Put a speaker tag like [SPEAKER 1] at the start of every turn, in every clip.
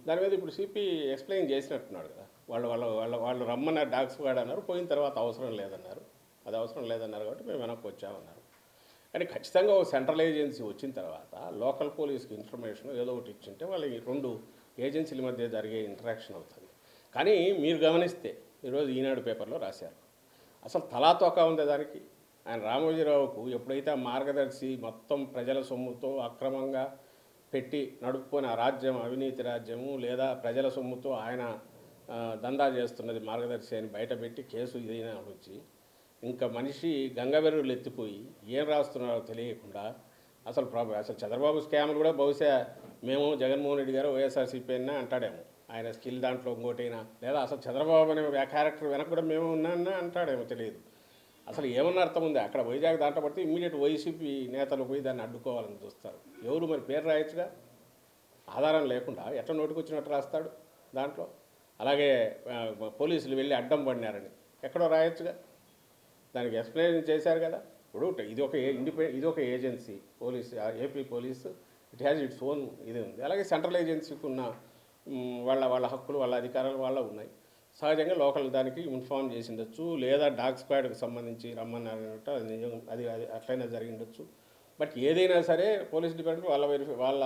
[SPEAKER 1] దాని మీద ఇప్పుడు సిపి ఎక్స్ప్లెయిన్ చేసినట్టున్నాడు కదా. వాళ్ళు రమ్మన్నారు, డాగ్స్ వాడు అన్నారు, పోయిన తర్వాత అవసరం లేదన్నారు. అది అవసరం లేదన్నారు కాబట్టి మేము వెనక్కి వచ్చామన్నారు. కానీ ఖచ్చితంగా ఒక సెంట్రల్ ఏజెన్సీ వచ్చిన తర్వాత లోకల్ పోలీస్కి ఇన్ఫర్మేషన్ ఏదో ఒకటి ఇచ్చింటే వాళ్ళ ఈ రెండు ఏజెన్సీల మధ్య జరిగే ఇంటరాక్షన్ అవుతుంది. కానీ మీరు గమనిస్తే ఈరోజు ఈనాడు పేపర్లో రాశారు, అసలు తలాతోక ఉంది దానికి. ఆయన రామోజీరావుకు ఎప్పుడైతే ఆ మార్గదర్శి మొత్తం ప్రజల సొమ్ముతో అక్రమంగా పెట్టి నడుపుకొని ఆ రాజ్యం అవినీతి రాజ్యము, లేదా ప్రజల సొమ్ముతో ఆయన దందా చేస్తున్నది మార్గదర్శి అని బయటపెట్టి కేసు ఇదైనా వచ్చి ఇంకా మనిషి గంగవెర్రులు ఎత్తిపోయి ఏం రాస్తున్నారో తెలియకుండా అసలు చంద్రబాబు స్కామ్లు కూడా బహుశా మేము జగన్మోహన్ రెడ్డి గారు వైఎస్ఆర్సీపీ అయినా అంటాడేమో, ఆయన స్కిల్ దాంట్లో ఇంకోటైనా, లేదా అసలు చంద్రబాబు అనే క్యారెక్టర్ వెనక కూడా మేము ఉన్నానా అంటాడేమో తెలియదు. అసలు ఏమన్నా అర్థం ఉంది అక్కడ వైజాగ్ దాంట్లో పడితే ఇమ్మీడియట్ వైసీపీ నేతలు పోయి దాన్ని అడ్డుకోవాలని చూస్తారు. ఎవరు మరి పేరు రాయొచ్చుగా, ఆధారం లేకుండా ఎట్లా నోటికొచ్చినట్టు రాస్తాడు దాంట్లో. అలాగే పోలీసులు వెళ్ళి అడ్డం పడినారని ఎక్కడో రాయొచ్చుగా, దానికి ఎక్స్ప్లెయిన్ చేశారు కదా. ఇప్పుడు ఇది ఒక agency police, AP police it has its own ఇది ఉంది. అలాగే సెంట్రల్ ఏజెన్సీకి ఉన్న వాళ్ళ హక్కులు, వాళ్ళ అధికారాలు వాళ్ళ ఉన్నాయి. సహజంగా లోకల్ దానికి ఇన్ఫార్మ్ చేసి ఉండొచ్చు, లేదా డాగ్ స్క్వాడ్కి సంబంధించి రమ్మన్నారన్నట్టు అది నిజం, అది అట్లయినా జరిగి ఉండొచ్చు. బట్ ఏదైనా సరే పోలీస్ డిపార్ట్మెంట్ వాళ్ళ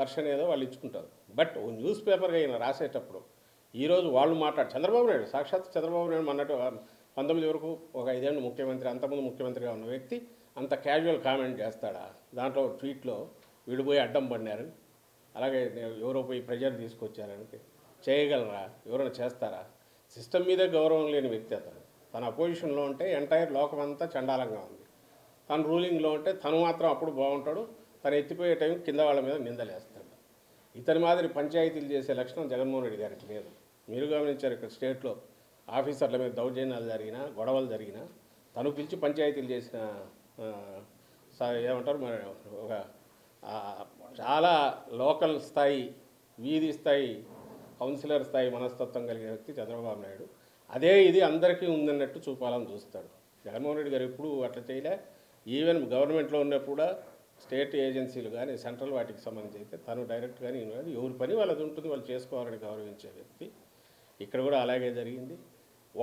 [SPEAKER 1] వర్షన్ ఏదో వాళ్ళు ఇచ్చుకుంటారు. బట్ ఓ న్యూస్ పేపర్గా అయినా రాసేటప్పుడు ఈరోజు వాళ్ళు చంద్రబాబు నాయుడు, సాక్షాత్ చంద్రబాబు నాయుడు అన్నట్టు 19 వరకు ఒక 5 ఏళ్ళు ముఖ్యమంత్రి, అంతకుముందు ముఖ్యమంత్రిగా ఉన్న వ్యక్తి అంత క్యాజువల్ కామెంట్ చేస్తాడా? దాంట్లో ట్వీట్లో వీడు పోయి అడ్డం పడినారు, అలాగే ఎవరో పోయి ప్రెజర్ తీసుకొచ్చారని చేయగలరా? ఎవరైనా చేస్తారా? సిస్టమ్ మీదే గౌరవం లేని వ్యక్తి అతను. తన అపోజిషన్లో ఉంటే ఎంటైర్ లోకం అంతా చండాలంగా ఉంది, తను రూలింగ్లో ఉంటే తను మాత్రం అప్పుడు బాగుంటాడు, తను ఎత్తిపోయే టైం కింద వాళ్ళ మీద నిందలేస్తాడు. ఇతని మాదిరి పంచాయతీలు చేసే లక్షణం జగన్మోహన్ రెడ్డి గారికి లేదు. మీరు గమనించారు, ఇక్కడ స్టేట్లో ఆఫీసర్ల మీద దౌర్జన్యాలు జరిగినా, గొడవలు జరిగినా తను పిలిచి పంచాయతీలు చేసిన ఏమంటారు మరి ఒక చాలా లోకల్ స్థాయి, వీధి స్థాయి, కౌన్సిలర్ స్థాయి మనస్తత్వం కలిగిన వ్యక్తి చంద్రబాబు నాయుడు. అదే ఇది అందరికీ ఉందన్నట్టు చూపాలని చూస్తాడు. జగన్మోహన్ రెడ్డి గారు ఎప్పుడు అట్లా చేయలే. ఈవెన్ గవర్నమెంట్లో ఉన్నప్పుడు కూడా స్టేట్ ఏజెన్సీలు కానీ సెంట్రల్ వాటికి సంబంధించి అయితే తను డైరెక్ట్ కానీ ఎవరి పని వాళ్ళది ఉంటుంది, వాళ్ళు చేసుకోవాలని గౌరవించే వ్యక్తి. ఇక్కడ కూడా అలాగే జరిగింది.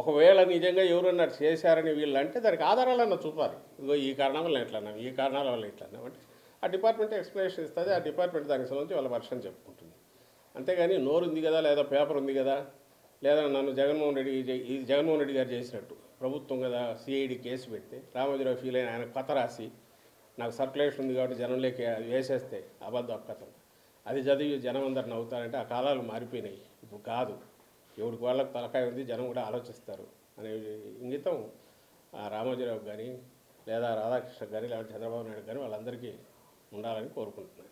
[SPEAKER 1] ఒకవేళ నిజంగా ఎవరన్నా చేశారని వీళ్ళు అంటే దానికి ఆధారాలన్నా చూపాలి. ఇదిగో ఈ కారణం వల్ల ఎట్లా అన్నాం, ఈ కారణాల వల్ల ఎట్లా అన్నాం అంటే ఆ డిపార్ట్మెంట్ ఎక్స్ప్లెనేషన్ ఇస్తుంది. ఆ డిపార్ట్మెంట్ దానికి సంబంధించి వాళ్ళ వర్షం చెప్పుకుంటుంది. అంతేగాని నోరు ఉంది కదా, లేదా పేపర్ ఉంది కదా, లేదా నన్ను జగన్మోహన్ రెడ్డి గారు చేసినట్టు ప్రభుత్వం కదా సిఐడి కేసు పెడితే రామోజీరావు ఫీల్ అయిన ఆయన కథ రాసి నాకు సర్క్యులేషన్ ఉంది కాబట్టి జనంలోకి అది వేసేస్తే అబద్ధం కథం, అది చదివి జనం అందరు నవ్వుతారంటే ఆ కాలాలు మారిపోయినాయి. ఇప్పుడు కాదు, ఎవరికి వాళ్ళకి తలకాయ ఉంది, జనం కూడా ఆలోచిస్తారు అనే ఇంగితం రామోజీరావు కానీ, లేదా రాధాకృష్ణ కానీ, లేదా చంద్రబాబు నాయుడు కానీ వాళ్ళందరికీ ఉండాలని కోరుకుంటున్నాను.